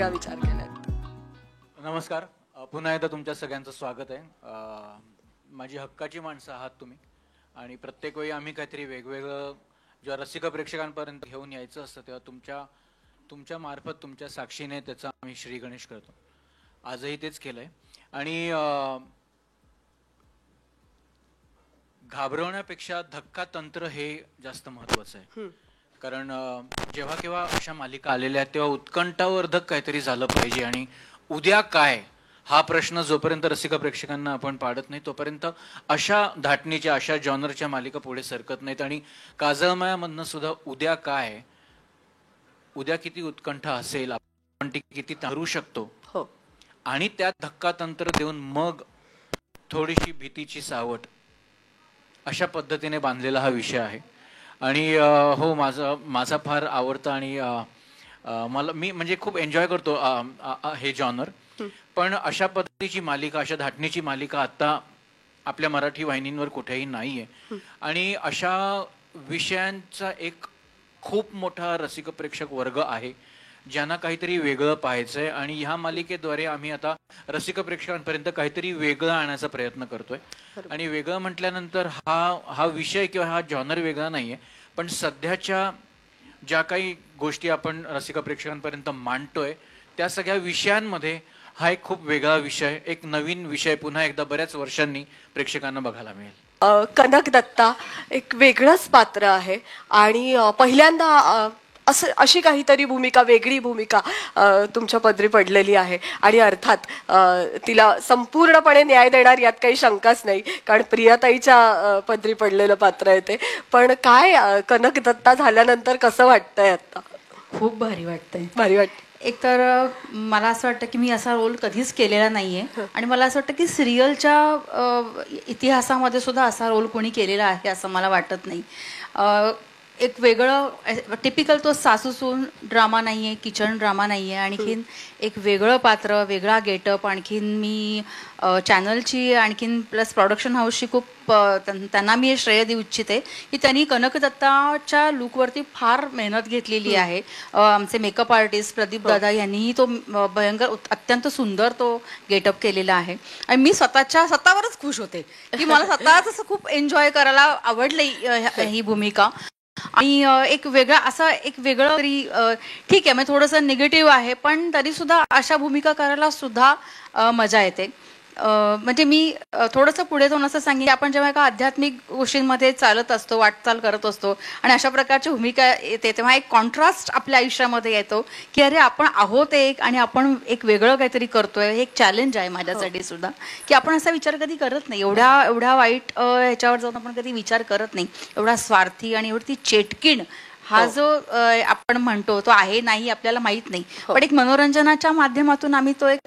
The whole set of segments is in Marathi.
मालिका विचार केल्यात? नमस्कार, पुन्हा एकदा तुमच्या सगळ्यांचं स्वागत आहे. माझी हक्काची माणसं आहात तुम्ही आणि प्रत्येक वेळी आम्ही काहीतरी वेगवेगळं जेव्हा रसिक प्रेक्षकांपर्यंत घेऊन यायचं असतं तेव्हा तुमच्या मार्फत तुमच्या साक्षीने त्याचा आम्ही श्री गणेश करतो. आजही तेच केलंय आणि घाबरवण्यापेक्षा धक्का तंत्र हे जास्त महत्वाचं आहे. कारण जेव्हा केव्हा अशा मालिका आलेल्या आहेत तेव्हा उत्कंठावर्धक काहीतरी झालं पाहिजे आणि उद्या काय हा प्रश्न जोपर्यंत रसिक प्रेक्षकांना आपण पाडत नाही तोपर्यंत अशा धाटणीच्या अशा जॉनरच्या मालिका पुढे सरकत नाहीत. आणि काजळमायामधनं सुद्धा उद्या काय, उद्या किती उत्कंठा असेल, आपण ती किती तारू शकतो आणि त्यात धक्का तंत्र देऊन मग थोडीशी भीतीची सावट अशा पद्धतीने बांधलेला हा विषय आहे. आणि हो, माझा फार आवडता आणि मला मी म्हणजे खूप एन्जॉय करतो हे जॉनर. पण अशा पद्धतीची मालिका, अशा धाटणीची मालिका आता आपल्या मराठी वाहिनींवर कुठेही नाहीये. आणि अशा विषयांचा एक खूप मोठा रसिक प्रेक्षक वर्ग आहे ज्यांना काहीतरी वेगळं पाहायचंय आणि ह्या मालिकेद्वारे आम्ही आता रसिक प्रेक्षकांपर्यंत काहीतरी वेगळं आणण्याचा प्रयत्न करतोय. आणि वेगळं म्हटल्यानंतर हा विषय किंवा हा जॉनर वेगळा नाहीये, पण सध्याच्या ज्या काही गोष्टी आपण रसिक प्रेक्षकांपर्यंत मांडतोय त्या सगळ्या विषयांमध्ये हा एक खूप वेगळा विषय, एक नवीन विषय पुन्हा एकदा बऱ्याच वर्षांनी प्रेक्षकांना बघायला मिळेल. कनक दत्ता एक वेगळंच पात्र आहे आणि पहिल्यांदा अशी काहीतरी भूमिका, वेगळी भूमिका तुमच्या पदरी पडलेली आहे आणि अर्थात तिला संपूर्णपणे न्याय देणार यात काही शंकाच नाही, कारण प्रियाताईच्या पदरी पडलेलं पात्र आहे ते. पण काय कनक दत्ता झाल्यानंतर कसं वाटतंय आता? खूप भारी वाटतंय. भारी वाटतं. एक तर मला असं वाटतं की मी असा रोल कधीच केलेला नाहीये आणि मला असं वाटतं की सिरियलच्या इतिहासामध्ये सुद्धा असा रोल कोणी केलेला आहे असं मला वाटत नाही. एक वेगळं टिपिकल तो सासूसून ड्रामा नाही आहे, किचन ड्रामा नाही आहे, आणखीन एक वेगळं पात्र, वेगळा गेटअप. आणखीन मी चॅनलची आणखीन प्लस प्रोडक्शन हाऊसची खूप त्यांना मी श्रेय देऊ इच्छिते की त्यांनी कनक दत्ताच्या लुकवरती फार मेहनत घेतलेली आहे. आमचे मेकअप आर्टिस्ट प्रदीप दादा यांनीही तो भयंकर अत्यंत सुंदर तो गेटअप केलेला आहे. आणि मी स्वतःवरच खुश होते की मला स्वतःच असं खूप एन्जॉय करायला आवडली ही भूमिका. आणि एक वेगळं तरी ठीक आहे, म्हणजे थोडंसं निगेटिव्ह आहे पण तरी सुद्धा अशा भूमिका करायला सुद्धा मजा येते. म्हणजे मी थोडंसं पुढे जाऊन असं सांगेन की आपण जेव्हा एका आध्यात्मिक गोष्टींमध्ये चालत असतो, वाटचाल करत असतो आणि अशा प्रकारची भूमिका येते तेव्हा एक कॉन्ट्रास्ट आपल्या आयुष्यामध्ये येतो की अरे आपण आहोत एक आणि आपण एक वेगळं काहीतरी करतोय. हे एक चॅलेंज आहे माझ्यासाठी सुद्धा की आपण असा विचार कधी करत नाही, एवढ्या वाईट ह्याच्यावर जाऊन आपण कधी विचार करत नाही. एवढा स्वार्थी आणि एवढी चेटकीण हा जो आपण म्हणतो तो आहे नाही आपल्याला माहित नाही, पण एक मनोरंजनाच्या माध्यमातून आम्ही तो एक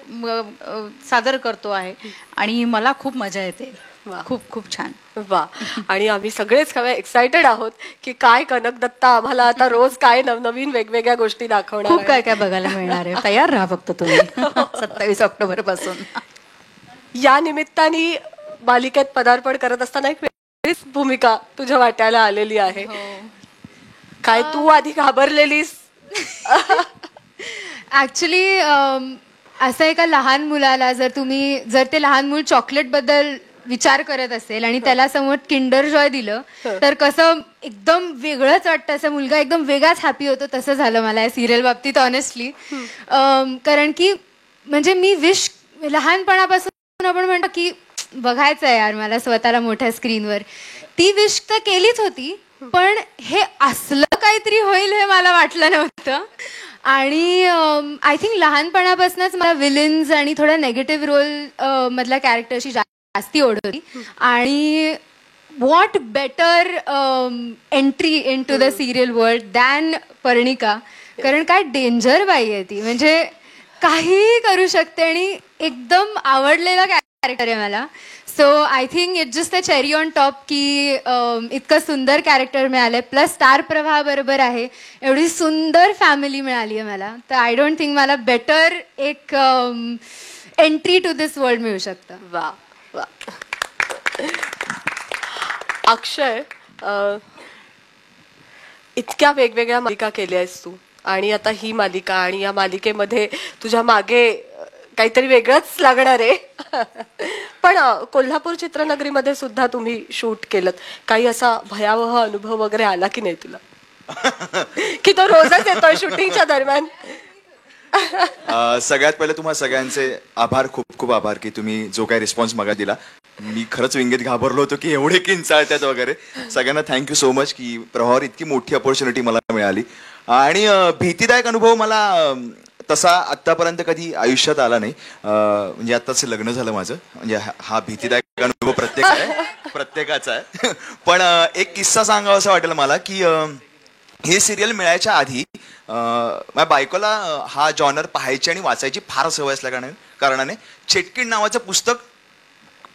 सादर करतो आहे आणि मला खूप मजा येते. खूप खूप छान. वा. आणि आम्ही सगळेच एक्सायटेड आहोत की काय कनक दत्ता आम्हाला आता रोज काय नवनवीन वेगवेगळ्या गोष्टी दाखवणार, खूप काय काय बघायला मिळणार आहे. तयार राहा फक्त तुम्ही 27 ऑक्टोबर पासून. या निमित्ताने मालिकेत पदार्पण करत असताना एक वेगळीच भूमिका तुझ्या वाट्याला आलेली आहे. काय तू आधी घाबरलेलीस? ऍक्च्युली असं एका लहान मुलाला जर ते लहान मूल चॉकलेट बद्दल विचार करत असेल आणि त्याला समोर किंडर जॉय दिलं तर कसं एकदम वेगळंच वाटतं, असं मुलगा एकदम वेगळाच हॅपी होतो. तसं झालं मला या सिरियल बाबतीत ऑनेस्टली. कारण की म्हणजे मी विश लहानपणापासून आपण म्हणतो की बघायचं आहे यार मला स्वतःला मोठ्या स्क्रीनवर, ती विश तर केलीच होती पण हे असलं काहीतरी होईल हे मला वाटलं नव्हतं. आणि आय थिंक लहानपणापासूनच मला विलन्स आणि थोड्या नेगेटिव्ह रोल मधल्या कॅरेक्टरची जास्ती ओढ होती. आणि what better entry into the serial world than Parnika. कारण काय डेंजर बाई आहे ती, म्हणजे काहीही करू शकते आणि एकदम आवडलेला कॅरेक्टर आहे मला. So I think it's just a cherry on top की इतकं सुंदर कॅरेक्टर मिळालंय, प्लस स्टार प्रवाह बरोबर आहे, एवढी सुंदर फॅमिली मिळाली आहे मला. तर आय डोंट थिंक मला बेटर एक एंट्री टू दिस वर्ल्ड मिळू शकतं. वा वा. अक्षय, इतक्या वेगवेगळ्या मालिका केल्या आहेस तू, आणि आता ही मालिका, आणि या मालिकेमध्ये तुझ्या मागे काहीतरी वेगळंच लागणार आहे. पण कोल्हापूर चित्रनगरीमध्ये सुद्धा तुम्ही शूट केलं. काही असा भयावह अनुभव वगैरे आला की नाही तुला? की तो रोजच येतोय शूटिंगच्या दरम्यान? सगळ्यात पहिले तुम्हा सगळ्यांचे आभार, खूप खूप आभार की तुम्ही जो काही रिस्पॉन्स मागा दिला. मी खरंच विंगेत घाबरलो होतो की एवढे किंचाळतात वगैरे. सगळ्यांना थँक्यू सो मच की प्रवाहावर इतकी मोठी अपॉर्च्युनिटी मला मिळाली. आणि भीतीदायक अनुभव मला तसा आत्तापर्यंत कधी आयुष्यात आला नाही. म्हणजे आत्ताच लग्न झालं माझं, म्हणजे हा भीतीदायक अनुभव प्रत्येकाचा आहे. पण एक किस्सा सांगावा असं वाटेल मला की हे सिरियल मिळायच्या आधी माझ्या बायकोला हा जॉनर पाहायची आणि वाचायची फार सवय असल्या कारणाने चेटकीण नावाचं पुस्तक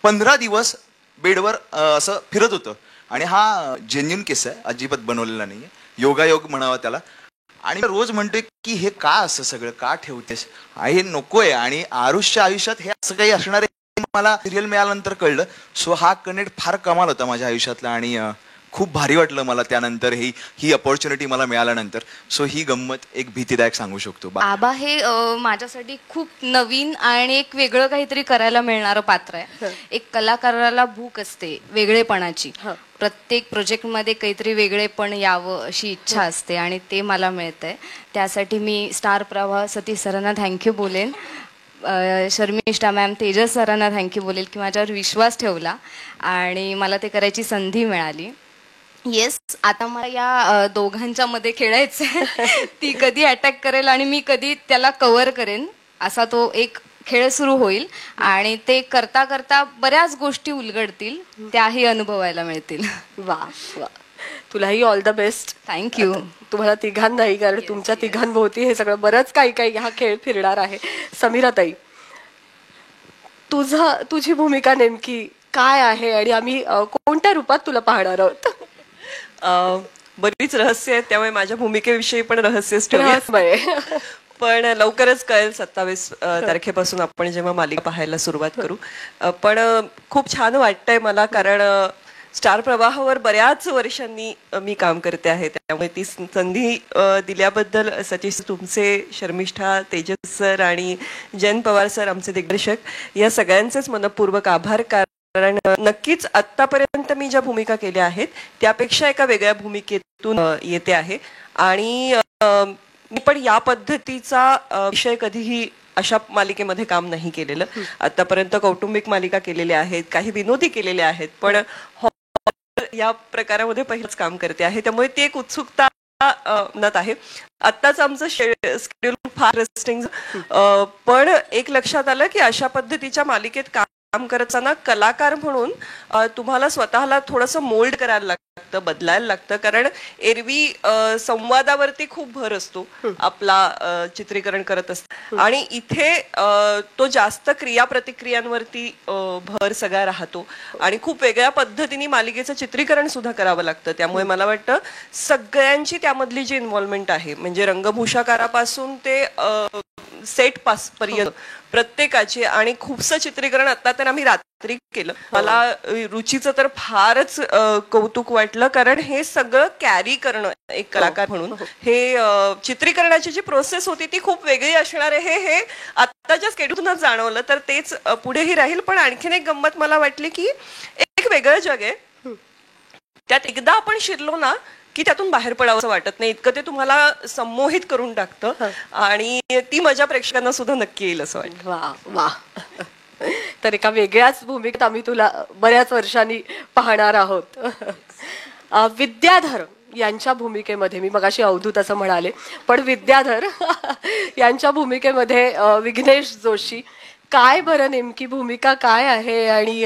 15 दिवस बेडवर असं फिरत होतं. आणि हा जेन्युन किस्सा आहे, अजिबात बनवलेला नाहीये, योगायोग म्हणावा त्याला. आणि रोज म्हणतोय की हे का असं सगळं का ठेवतेस, हे नकोय. आणि आरुषच्या आयुष्यात हे असं काही असणार आहे मला सिरियल मिळाल्यानंतर कळलं. सो हा कनेक्ट फार कमाल होता माझ्या आयुष्यातला आणि खूप भारी वाटलं मला त्यानंतर ही अपॉर्च्युनिटी मला मिळाल्यानंतर. सो ही गंमत एक भीतीदायक सांगू शकतो. आबा हे माझ्यासाठी खूप नवीन आणि एक वेगळं काहीतरी करायला मिळणारं पात्र आहे. एक कलाकाराला भूक असते वेगळेपणाची, प्रत्येक प्रोजेक्टमध्ये काहीतरी वेगळेपण यावं अशी इच्छा असते आणि ते मला मिळतंय. त्यासाठी मी स्टार प्रवाह सतीश सरांना थँक्यू बोलेन, शर्मिष्ठा मॅम, तेजस सरांना थँक्यू बोलेल की माझ्यावर विश्वास ठेवला आणि मला ते करायची संधी मिळाली. येस, आता मला या दोघांच्या मध्ये खेळायचं आहे. ती कधी अटॅक करेल आणि मी कधी त्याला कव्हर करेन असा तो एक खेळ सुरू होईल. आणि ते करता करता बऱ्याच गोष्टी उलगडतील, त्याही अनुभवायला मिळतील. वा वा, तुलाही ऑल द बेस्ट. थँक्यू. तुम्हाला तिघांनाही, कारण तुमच्या तिघांभोवती हे सगळं बरंच काही हा खेळ फिरणार आहे. समीराताई, तुझी भूमिका नेमकी काय आहे आणि आम्ही कोणत्या रूपात तुला पाहणार आहोत? बरीच रहस्य आहेत, त्यामुळे माझ्या भूमिकेविषयी पण रहस्यच ठेवूया. पण लवकरच कळेल. 27 तारखेपासून आपण जेव्हा मालिका पाहायला सुरुवात करू. पण खूप छान वाटतंय मला, कारण स्टार प्रवाहावर बऱ्याच वर्षांनी मी काम करते आहे, त्यामुळे ती संधी दिल्याबद्दल सतीश तुमचे, शर्मिष्ठा, तेजस सर आणि जयंत पवार सर आमचे दिग्दर्शक, या सगळ्यांचेच मनपूर्वक आभार. कारण नक्कीच आत्तापर्यंत मी ज्या भूमिका केल्या आहेत त्यापेक्षा एका वेगळ्या भूमिकेतून येते आहे. आणि मी पण या पद्धतीचा विषय कधीही अशा मालिकेमध्ये काम नाही केलेलं. आतापर्यंत कौटुंबिक मालिका केलेल्या आहेत, काही विनोदी केलेल्या आहेत, पण या प्रकारामध्ये पहिलंच काम करते आहे, त्यामुळे ती एक उत्सुकता मनात आहे. आत्ताच आमचं शेड्यूल फार रेस्टिंग, पण एक लक्षात आलं की अशा पद्धतीच्या मालिकेत काम करत असताना कलाकार म्हणून तुम्हाला स्वतःला थोडंसं मोल्ड करायला लागतं, बदलायला लागतं. कारण एरवी संवादावरती खूप भर असतो आपला चित्रीकरण करत असतं, आणि इथे तो जास्त क्रिया प्रतिक्रियांवरती भर सगळा राहतो आणि खूप वेगळ्या पद्धतीने मालिकेचं चित्रीकरण सुद्धा करावं लागतं. त्यामुळे मला वाटतं सगळ्यांची त्यामधली जी इन्व्हॉल्वमेंट आहे, म्हणजे रंगभूषाकारापासून ते सेट पास पर्यंत प्रत्येकाची, आणि खूपसं चित्रीकरण आता तर आम्ही रात्री केलं. मला रुचीचं तर फारच कौतुक वाटलं, कारण हे सगळं कॅरी करणं एक कलाकार म्हणून, हे चित्रीकरणाची जी प्रोसेस होती ती खूप वेगळी असणार आहे, हे आत्ताच्या स्केड्यूलनच जाणवलं. तर तेच पुढेही राहील. पण आणखीन एक गंमत मला वाटली की एक वेगळं जग आहे, त्यात एकदा आपण शिरलो ना की त्यातून बाहेर पडावं असं वाटत नाही, इतकं ते तुम्हाला संमोहित करून टाकतं. आणि ती मजा प्रेक्षकांना सुद्धा नक्की येईल असं वाटतं. वा वा. तर एका वेगळ्याच भूमिकेत आम्ही तुला बऱ्याच वर्षांनी पाहणार आहोत. विद्याधर यांच्या भूमिकेमध्ये, मी मगाशी अवधूत असं म्हणाले, पण विद्याधर यांच्या भूमिकेमध्ये विघ्नेश जोशी, काय बरं नेमकी भूमिका काय आहे आणि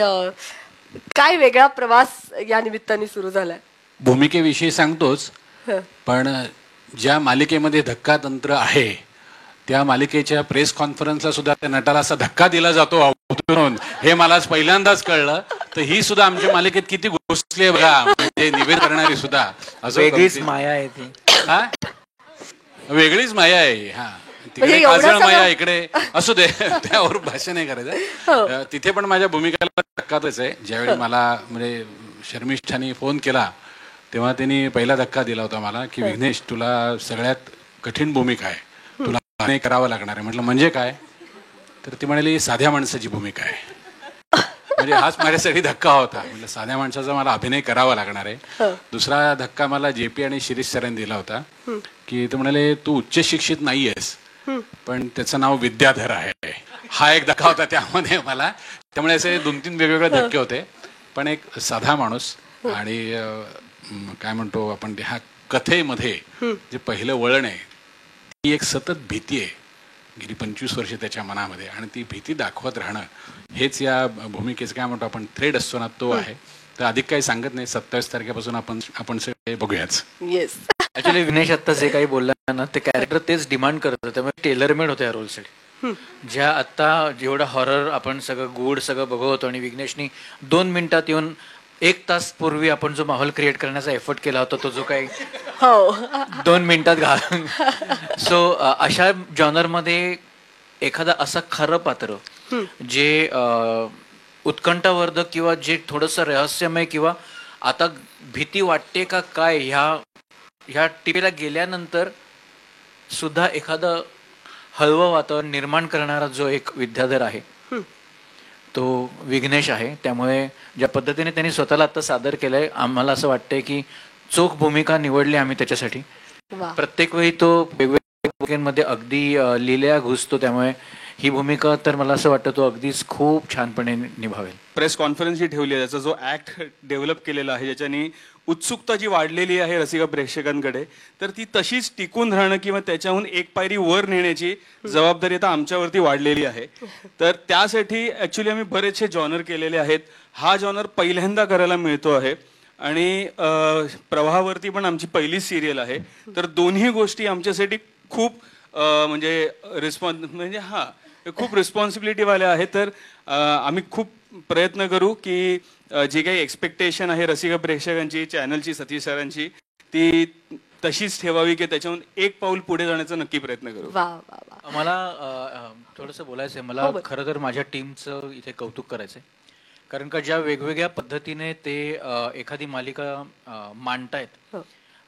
काय वेगळा प्रवास या निमित्ताने सुरू झालाय? भूमिकेविषयी सांगतोच, पण ज्या मालिकेमध्ये धक्कातंत्र आहे त्या मालिकेच्या प्रेस कॉन्फरन्सला सुद्धा त्या नटाला असा धक्का दिला जातो अवतरून, हे मलाच पहिल्यांदाच कळलं. तर ही सुद्धा आमच्या मालिकेत किती घुसली आहे बघा, म्हणजे निवेद करणारी सुद्धा. असं वेगळीच माया आहे ती. हा, वेगळीच माया आहे. हा, तिकडे काजळ माया, इकडे असू दे, त्यावर भाषण नाही करायचं. तिथे पण माझ्या भूमिकेला धक्काच आहे. ज्यावेळी मला म्हणजे शर्मिष्ठाने फोन केला तेव्हा त्यांनी पहिला धक्का दिला होता मला की विघ्नेश, तुला सगळ्यात कठीण भूमिका आहे, तुला अभिनय करावा लागणार आहे. म्हटलं म्हणजे काय? तर ती म्हणाली साध्या माणसाची भूमिका आहे. म्हणजे हाच माझ्यासाठी धक्का होता. म्हणजे साध्या माणसाचा मला अभिनय करावा लागणार आहे. दुसरा धक्का मला JP आणि शिरीष सरांनी दिला होता की ते म्हणाले तू उच्च शिक्षित नाहीयेस पण त्याचं नाव विद्याधर आहे. हा एक धक्का होता त्यामध्ये मला. त्यामुळे असे 2-3 वेगवेगळे धक्के होते. पण एक साधा माणूस आणि काय म्हणतो आपण ह्या कथेमध्ये जे पहिलं वळण आहे ती एक सतत भीती आहे गेली 25 वर्ष त्याच्या मनामध्ये आणि ती भीती दाखवत राहणं हेच या भूमिकेचं काय म्हणतो आपण थ्रेड असतो ना तो आहे. तर अधिक काही सांगत नाही. 27 तारखेपासून आपण सगळे बघूयाच. येस. ऍक्च्युली विनेश आता जे काही बोलला ना ते कॅरेक्टर तेच डिमांड करत होतं. त्यामुळे टेलर मेड होतं या रोलसाठी. ज्या आता जेवढं हॉरर आपण सगळं गूढ सगळं बघत होतो आणि विघ्नेशनी 2 मिनिटात येऊन 1 तास पूर्वी आपण जो माहोल क्रिएट करण्याचा एफर्ट केला होता तो जो काही 2 मिनिटात घाल. सो अशा जॉनरमध्ये एखादा असं खरं पात्र जे उत्कंठावर्धक किंवा जे थोडंसं रहस्यमय किंवा आता भीती वाटते का काय ह्या टिपेला गेल्यानंतर सुद्धा एखादं हळवं वातावरण निर्माण करणारा जो एक विद्याधर आहे तो विघ्नेश आहे. त्यामुळे ज्या पद्धतीने त्यांनी स्वतःला आता सादर केलंय आम्हाला असं वाटतंय की चोख भूमिका निवडली आम्ही त्याच्यासाठी. प्रत्येक वेळी तो वेगवेगळ्या भूमिकेमध्ये अगदी लिहिल्या घुसतो. त्यामुळे ही भूमिका तर मला असं वाटतं तो अगदीच खूप छानपणे निभावेल. प्रेस कॉन्फरन्स जी ठेवली आहे त्याचा जो ऍक्ट डेव्हलप केलेला आहे ज्याच्यानी उत्सुकता जी वाढलेली आहे रसिका प्रेक्षकांकडे तर ती तशीच टिकून राहणं किंवा त्याच्याहून एक पायरी वर नेण्याची जबाबदारी आता आमच्यावरती वाढलेली आहे. तर त्यासाठी ऍक्च्युली आम्ही बरेचसे जॉनर केलेले आहेत. हा जॉनर पहिल्यांदा करायला मिळतो आहे आणि प्रवाहावरती पण आमची पहिली सिरियल आहे. तर दोन्ही गोष्टी आमच्यासाठी खूप म्हणजे खूप रिस्पॉन्सिबिलिटीवाल्या आहेत. तर आम्ही खूप प्रयत्न करू की जी काही एक्सपेक्टेशन आहे रसिका प्रेक्षकांची चॅनलची सतीश सरांची ती तशीच ठेवावी की त्याच्याहून एक पाऊल पुढे जाण्याचा नक्की प्रयत्न करू. मला थोडंसं बोलायचं आहे. मला खरं तर माझ्या टीमचं इथे कौतुक करायचंय. कारण का ज्या वेगवेगळ्या पद्धतीने ते एखादी मालिका मांडतायत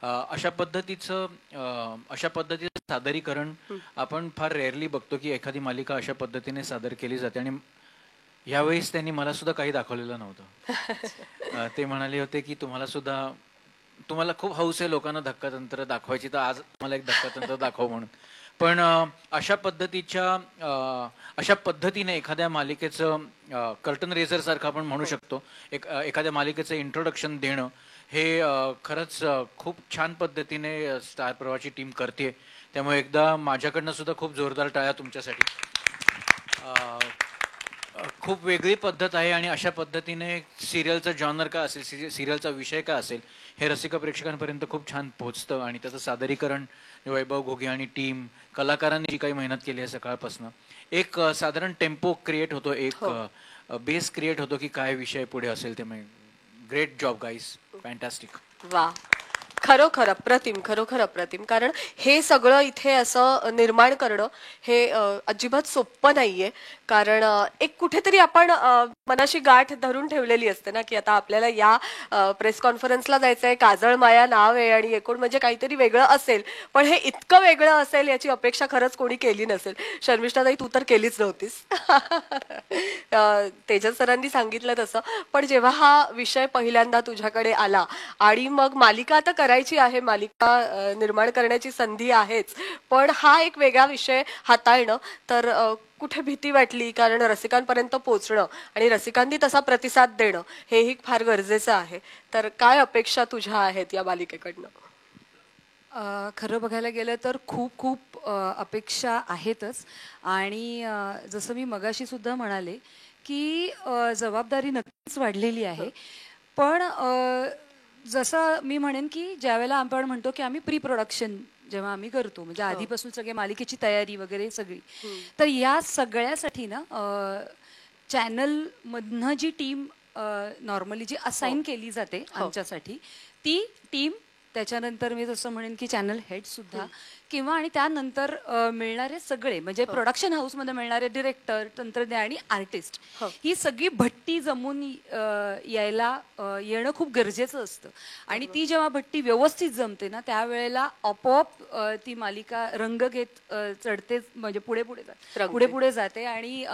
अशा पद्धतीचं सादरीकरण आपण फार रेअरली बघतो की एखादी मालिका अशा पद्धतीने सादर केली जाते. आणि यावेळेस त्यांनी मला सुद्धा काही दाखवलेलं नव्हतं. ते म्हणाले होते की तुम्हाला खूप हौस आहे लोकांना धक्कातंत्र दाखवायची तर आज मला एक धक्कातंत्र दाखव म्हणून. पण अशा पद्धतीने एखाद्या मालिकेचं कर्टन रेझर सारखं आपण म्हणू शकतो एखाद्या मालिकेचं इंट्रोडक्शन देणं हे खरंच खूप छान पद्धतीने स्टार प्रवाहाची टीम करते. त्यामुळे एकदा माझ्याकडनं सुद्धा खूप जोरदार टाळ्या तुमच्यासाठी. खूप वेगळी पद्धत आहे आणि अशा पद्धतीने सिरियलचा जॉनर काय असेल सिरियलचा विषय काय असेल हे रसिका प्रेक्षकांपर्यंत खूप छान पोहोचतं. आणि त्याचं सादरीकरण वैभव घोगे आणि टीम कलाकारांनी जी काही मेहनत केली आहे सकाळपासून एक साधारण टेम्पो क्रिएट होतो एक बेस क्रिएट होतो की काय विषय पुढे असेल ते. Great job guys. फॅन्टॅस्टिक. वा खरोखर अप्रतिम. कारण हे सगळं इथे असं निर्माण करणं हे अजिबात सोपं नाहीये. कारण एक कुठेतरी आपण मनाशी गाठ धरून ठेवलेली असते ना की आता आपल्याला या प्रेस कॉन्फरन्सला जायचं आहे, काजळ माया नाव आहे आणि एकूण म्हणजे काहीतरी वेगळं असेल. पण हे इतकं वेगळं असेल याची अपेक्षा खरंच कोणी केली नसेल. शर्मिष्ठाताई तू तर केलीच नव्हतीस. तेजस सरांनी सांगितलं तसं. पण जेव्हा हा विषय पहिल्यांदा तुझ्याकडे आला आणि मग मालिका आता करायची आहे, मालिका निर्माण करण्याची संधी आहेच, पण हा एक वेगळा विषय हाताळणं तर कुठे भीती वाटली. कारण रसिकांपर्यंत पोहोचणं आणि रसिकांनी तसा प्रतिसाद देणं हेही फार गरजेचं आहे. तर काय अपेक्षा तुझ्या आहेत या मालिकेकडनं? खरं बघायला गेलं तर खूप खूप अपेक्षा आहेतच. आणि जसं मी मगाशी सुद्धा म्हणाले की जबाबदारी नक्कीच वाढलेली आहे. पण जसं मी म्हणेन की ज्यावेळेला आपण म्हणतो की आम्ही प्री प्रोडक्शन जेव्हा आम्ही करतो म्हणजे आधीपासून सगळे मालिकेची तयारी वगैरे सगळी, तर या सगळ्यासाठी ना चॅनल मधनं जी टीम नॉर्मली जी असाइन केली जाते आमच्यासाठी ती टीम त्याच्यानंतर मी जसं म्हणेन की चॅनल हेड सुद्धा किंवा आणि त्यानंतर मिळणारे सगळे म्हणजे प्रोडक्शन हाऊसमध्ये मिळणारे डिरेक्टर, तंत्रज्ञ आणि आर्टिस्ट ही सगळी भट्टी जमून येणं खूप गरजेचं असतं. आणि ती जेव्हा भट्टी व्यवस्थित जमते ना त्यावेळेला आपोआप ती मालिका रंग घेत चढते, म्हणजे पुढे जाते आणि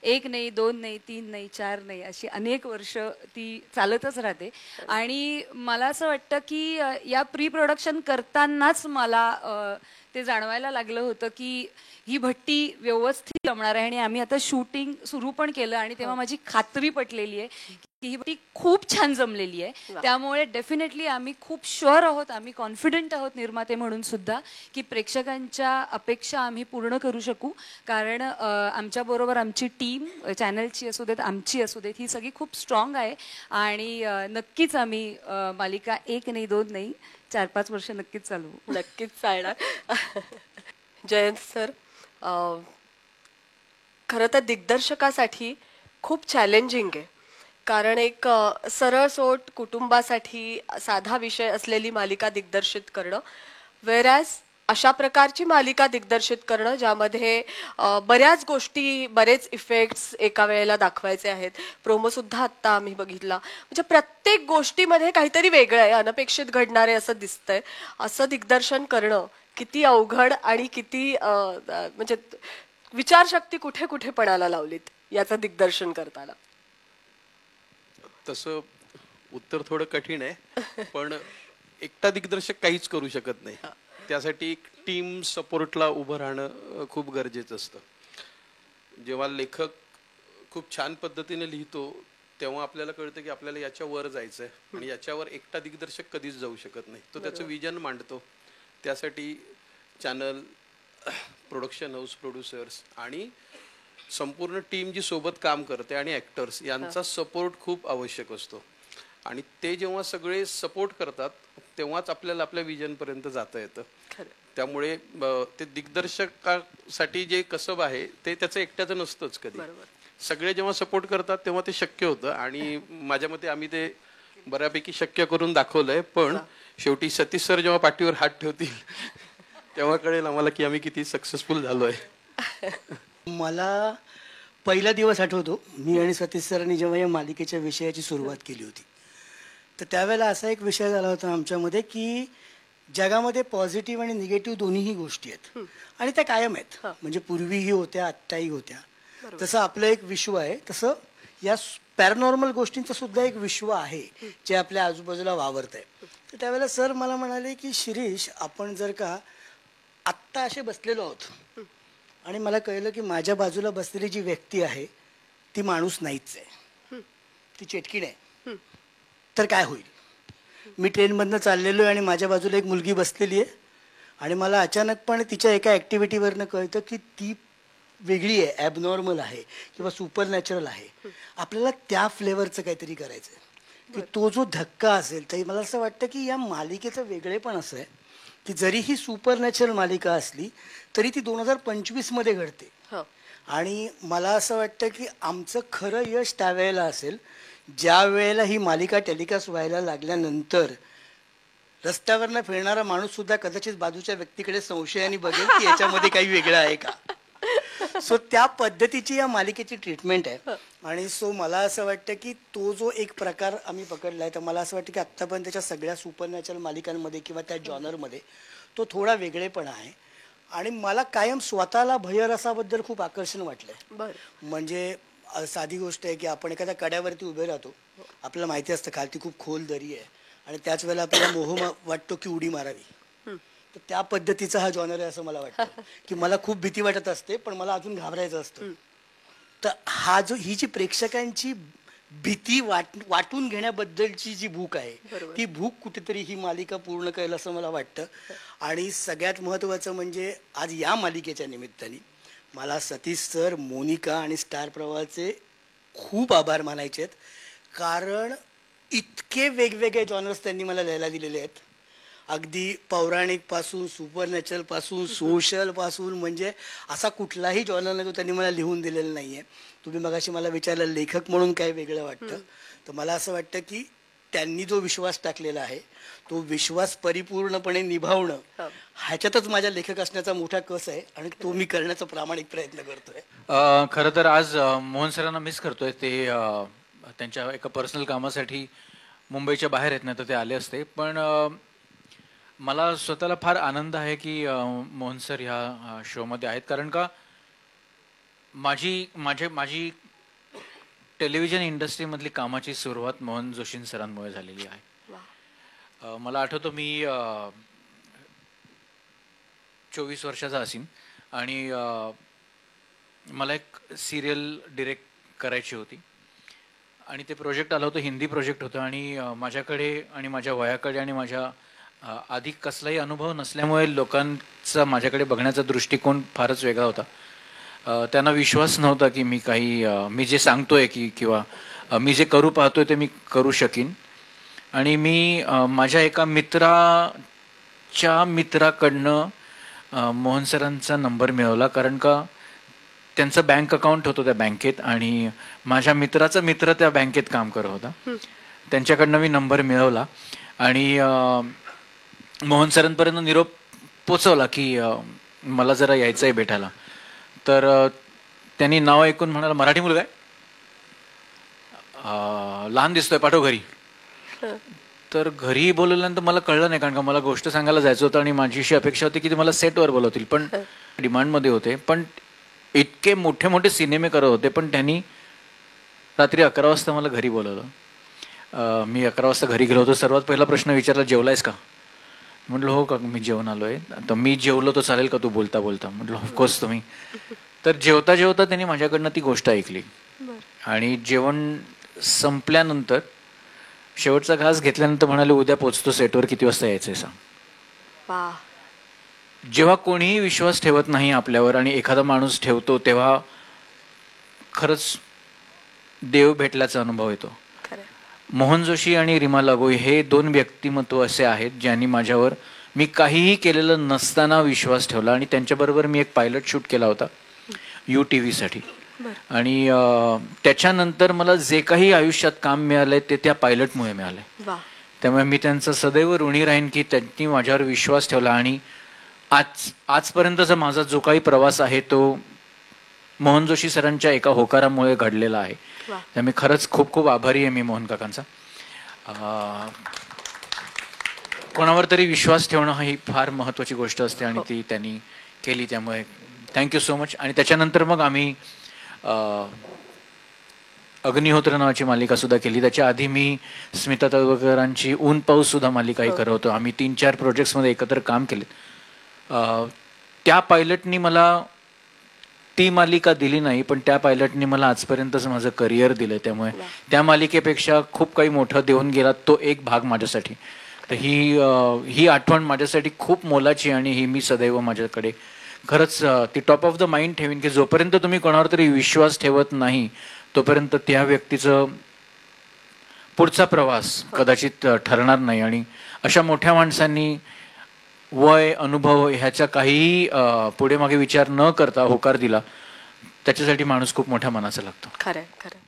1 नाही, 2 नाही, 3 नाही, 4 नाही अशी अनेक वर्ष ती चालतच राहते. आणि मला असं वाटतं की या प्री प्रोडक्शन करतानाच मला ते जाणवायला लागलं होतं की ही भट्टी व्यवस्थित जमणार आहे. आणि आम्ही आता शूटिंग सुरू पण केलं आणि तेव्हा माझी खात्री पटलेली आहे की ही भट्टी खूप छान जमलेली आहे. त्यामुळे डेफिनेटली आम्ही खूप शुअर आहोत, आम्ही कॉन्फिडंट आहोत निर्माते म्हणून सुद्धा की प्रेक्षकांच्या अपेक्षा आम्ही पूर्ण करू शकू. कारण आमच्याबरोबर आमची टीम, चॅनलची असू देत, आमची असू देत, ही सगळी खूप स्ट्रॉंग आहे. आणि नक्कीच आम्ही मालिका 1 नाही, 2 नाही, 4-5 वर्ष नक्कीच चालवू. नक्कीच चालणार. जयंत सर, खरं तर दिग्दर्शकासाठी खूप चॅलेंजिंग आहे. कारण एक सरळसोट कुटुंबासाठी साधा विषय असलेली मालिका दिग्दर्शित करणं, वेरॅज अशा प्रकारची मालिका दिग्दर्शित करणं ज्यामध्ये बऱ्याच गोष्टी, बरेच इफेक्ट्स एका वेळेला दाखवायचे आहेत. प्रोमो सुद्धा आत्ता आम्ही बघितला. म्हणजे प्रत्येक गोष्टीमध्ये काहीतरी वेगळं आहे, अनपेक्षित घडणारे असं दिसतंय. असं दिग्दर्शन करणं किती अवघड आणि किती म्हणजे विचारशक्ती कुठे कुठे पणाला लावलीत याचं दिग्दर्शन करताना? तसं उत्तर थोडं कठीण आहे, पण एकटा दिग्दर्शक काहीच करू शकत नाही. त्यासाठी एक टीम सपोर्टला उभं राहणं खूप गरजेचं असतं. जेव्हा लेखक खूप छान पद्धतीने लिहितो तेव्हा आपल्याला कळतं की आपल्याला याच्या वर जायचं आहे आणि याच्यावर एकटा दिग्दर्शक कधीच जाऊ शकत नाही. तो त्याचं विजन मांडतो. त्यासाठी चॅनल, प्रोडक्शन हाऊस, प्रोड्युसर्स आणि संपूर्ण टीम जी सोबत काम करते आणि ॲक्टर्स यांचा सपोर्ट खूप आवश्यक असतो. आणि ते जेव्हा सगळे सपोर्ट करतात तेव्हाच आपल्याला आपल्या विजनपर्यंत जाता येतं. त्यामुळे ते दिग्दर्शकासाठी जे कसब आहे ते त्याचं एकट्याचं नसतंच कधी. सगळे जेव्हा सपोर्ट करतात तेव्हा ते शक्य होतं. आणि माझ्या मते आम्ही ते बऱ्यापैकी शक्य करून दाखवलंय. पण शेवटी सतीश सर जेव्हा पाठीवर हात ठेवतील तेव्हा कळेल आम्हाला की आम्ही किती सक्सेसफुल झालोय. मला पहिला दिवस आठवतो, मी आणि सतीश सरांनी जेव्हा या मालिकेच्या विषयाची सुरुवात केली होती तर त्यावेळेला असा एक विषय झाला होता आमच्यामध्ये की जगामध्ये पॉझिटिव्ह आणि निगेटिव्ह दोन्हीही गोष्टी आहेत आणि त्या कायम आहेत. म्हणजे पूर्वीही होत्या, आत्ताही होत्या. तसं आपलं एक विश्व आहे, तसं या पॅरानॉर्मल गोष्टींचं सुद्धा एक विश्व आहे जे आपल्या आजूबाजूला वावरत आहे. तर त्यावेळेला सर मला म्हणाले की शिरीष, आपण जर का आत्ता असे बसलेलो आहोत आणि मला कळलं की माझ्या बाजूला बसलेली जी व्यक्ती आहे ती माणूस नाहीच आहे, ती चेटकीण आहे, तर काय होईल? मी ट्रेनमधनं चाललेलो आहे आणि माझ्या बाजूला एक मुलगी बसलेली आहे आणि मला अचानकपणे तिच्या एका ॲक्टिव्हिटीवरनं कळतं की ती वेगळी आहे, ॲबनॉर्मल आहे किंवा सुपर नॅचरल आहे. आपल्याला त्या फ्लेवरचं काहीतरी करायचं आहे की तो जो धक्का असेल. तर मला असं वाटतं की या मालिकेचं वेगळेपण असं आहे की जरी ही सुपर नॅचरल मालिका असली तरी ती 2025 घडते. आणि मला असं वाटतं की आमचं खरं यश त्यावेळेला असेल ज्या वेळेला ही मालिका टेलिकास्ट व्हायला लागल्यानंतर रस्त्यावरनं फिरणारा माणूस सुद्धा कदाचित बाजूच्या व्यक्तीकडे संशयाने बघेल की याच्यामध्ये काही वेगळं आहे का. सो त्या पद्धतीची या मालिकेची ट्रीटमेंट आहे. आणि सो मला असं वाटतं की तो जो एक प्रकार आम्ही पकडला आहे तर मला असं वाटतं की आत्तापर्यंतच्या सगळ्या सुपरनॅचरल मालिकांमध्ये किंवा त्या जॉनरमध्ये तो थोडा वेगळेपणा आहे. आणि मला कायम स्वतःला भयरसाबद्दल खूप आकर्षण वाटलंय. म्हणजे साधी गोष्ट आहे की आपण एखाद्या कड्यावरती उभे राहतो, आपल्याला माहिती असतं खालती खूप खोल दरी आहे आणि त्याच वेळेला आपल्याला मोह वाटतो की उडी मारावी. तर त्या पद्धतीचा हा जॉनर आहे असं मला वाटतं की मला खूप भीती वाटत असते पण मला अजून घाबरायचं असतं. तर ही जी प्रेक्षकांची भीती वाटून घेण्याबद्दलची जी भूक आहे ती भूक कुठेतरी ही मालिका पूर्ण करेल असं मला वाटतं. आणि सगळ्यात महत्त्वाचं म्हणजे आज या मालिकेच्या निमित्ताने मला सतीश सर, मोनिका आणि स्टार प्रवाहाचे खूप आभार मानायचे आहेत. कारण इतके वेगवेगळे जॉनर्स त्यांनी मला लिहायला दिलेले आहेत. अगदी पौराणिक पासून, सुपरनॅचरल पासून, सोशल पासून, म्हणजे असा कुठलाही जॉनर नाही तो त्यांनी मला लिहून दिलेला नाहीये. तुम्ही मगाशी मला विचारलं लेखक म्हणून काय वेगळं वाटतं, तर मला असं वाटतं की त्यांनी जो विश्वास टाकलेला आहे तो विश्वास परिपूर्णपणे निभावणं ह्याच्यातच माझ्या लेखक असण्याचा मोठा कस आहे आणि तो मी करण्याचा प्रामाणिक प्रयत्न करतोय. खरं तर आज मोहन सरांना मिस करतोय. ते त्यांच्या एका पर्सनल कामासाठी मुंबईच्या बाहेर आहेत, नाही तर ते आले असते. पण मला स्वतःला फार आनंद आहे की मोहन सर ह्या शोमध्ये आहेत, कारण का माझी टेलिव्हिजन इंडस्ट्रीमधली कामाची सुरुवात मोहन जोशी सरांमुळे झालेली आहे. मला आठवतो मी 24 वर्षाचा असीन आणि मला एक सिरियल डिरेक्ट करायची होती आणि ते प्रोजेक्ट आलं होतं, हिंदी प्रोजेक्ट होतं. आणि माझ्याकडे आणि माझ्या वयाकडे आणि माझ्या आधी कसलाही अनुभव नसल्यामुळे लोकांचा माझ्याकडे बघण्याचा दृष्टिकोन फारच वेगळा होता. त्यांना विश्वास नव्हता की मी जे सांगतोय किंवा मी जे करू पाहतोय ते मी करू शकीन. आणि मी माझ्या एका मित्राकडनं मोहन सरांचा नंबर मिळवला, कारण का त्यांचं बँक अकाउंट होतं त्या बँकेत आणि माझ्या मित्राचा मित्र त्या बँकेत काम करत होता. त्यांच्याकडनं मी नंबर मिळवला आणि मोहन सरांपर्यंत निरोप पोचवला की मला जरा यायचं आहे भेटायला. तर त्यांनी नाव ऐकून म्हणाला, मराठी मुलगा आहे, लहान दिसतोय, पाठव घरी. तर घरी बोलवल्यानंतर मला कळलं नाही, कारण का मला गोष्ट सांगायला जायचं होतं आणि माझी अशी अपेक्षा होती की ते मला सेटवर बोलवतील, पण डिमांडमध्ये होते. पण इतके मोठे मोठे सिनेमे करत होते, पण त्यांनी रात्री 11 वाजता मला घरी बोलवलं. मी 11 वाजता घरी गेलो होतो. सर्वात पहिला प्रश्न विचारला, जेवलायस का? म्हटलं हो का, मी जेवण आलोय. तर मी जेवलो तर चालेल का तू बोलता बोलता? म्हटलं ऑफकोर्स तुम्ही. तर जेवता जेवता त्यांनी माझ्याकडनं ती गोष्ट ऐकली आणि जेवण संपल्यानंतर शेवटचा घास घेतल्यानंतर म्हणाले, उद्या पोचतो सेटवर, किती वाजता यायचंय सांग. जेव्हा कोणीही विश्वास ठेवत नाही आपल्यावर आणि एखादा माणूस ठेवतो, तेव्हा खरंच देव भेटल्याचा अनुभव येतो. मोहन जोशी आणि रीमा लागोई हे 2 व्यक्तिमत्व असे आहेत ज्यांनी माझ्यावर मी काहीही केलेलं नसताना विश्वास ठेवला. आणि त्यांच्याबरोबर मी एक पायलट शूट केला होता UTV साठी. आणि त्याच्यानंतर मला जे काही आयुष्यात काम मिळालंय ते त्या पायलटमुळे मिळालंय. त्यामुळे मी त्यांचा सदैव ऋणी राहीन की त्यांनी माझ्यावर विश्वास ठेवला. आणि आजपर्यंतचा माझा जो काही प्रवास आहे तो मोहन जोशी सरांच्या एका होकारामुळे घडलेला आहे. त्यामुळे खरंच खूप खूप आभारी आहे मी मोहन काकांचा. कोणावर तरी विश्वास ठेवणं ही फार महत्वाची गोष्ट असते आणि ती त्यांनी केली, त्यामुळे थँक्यू सो मच. आणि त्याच्यानंतर मग आम्ही अग्निहोत्र नावाची मालिका सुद्धा केली. त्याच्या आधी मी स्मिता तळवकरांची ऊन पाऊस सुद्धा मालिकाही करत होतो. आम्ही 3-4 प्रोजेक्ट्समध्ये एकत्र काम केले. त्या पायलटनी मला ती मालिका दिली नाही, पण त्या पायलटनी मला आजपर्यंतच माझं करिअर दिलं. त्यामुळे त्या मालिकेपेक्षा खूप काही मोठं देऊन गेला तो एक भाग माझ्यासाठी. तर ही आठवण माझ्यासाठी खूप मोलाची आणि ही मी सदैव माझ्याकडे खरंच ती टॉप ऑफ द माइंड ठेवीन की जोपर्यंत तुम्ही कोणावर तरी विश्वास ठेवत नाही तोपर्यंत त्या व्यक्तीचं पुढचा प्रवास कदाचित ठरणार नाही. आणि अशा मोठ्या माणसांनी वय अनुभव ह्याचा काहीही पुढे मागे विचार न करता होकार दिला, त्याच्यासाठी माणूस खूप मोठ्या मनाचा लागतो. खरं खरं.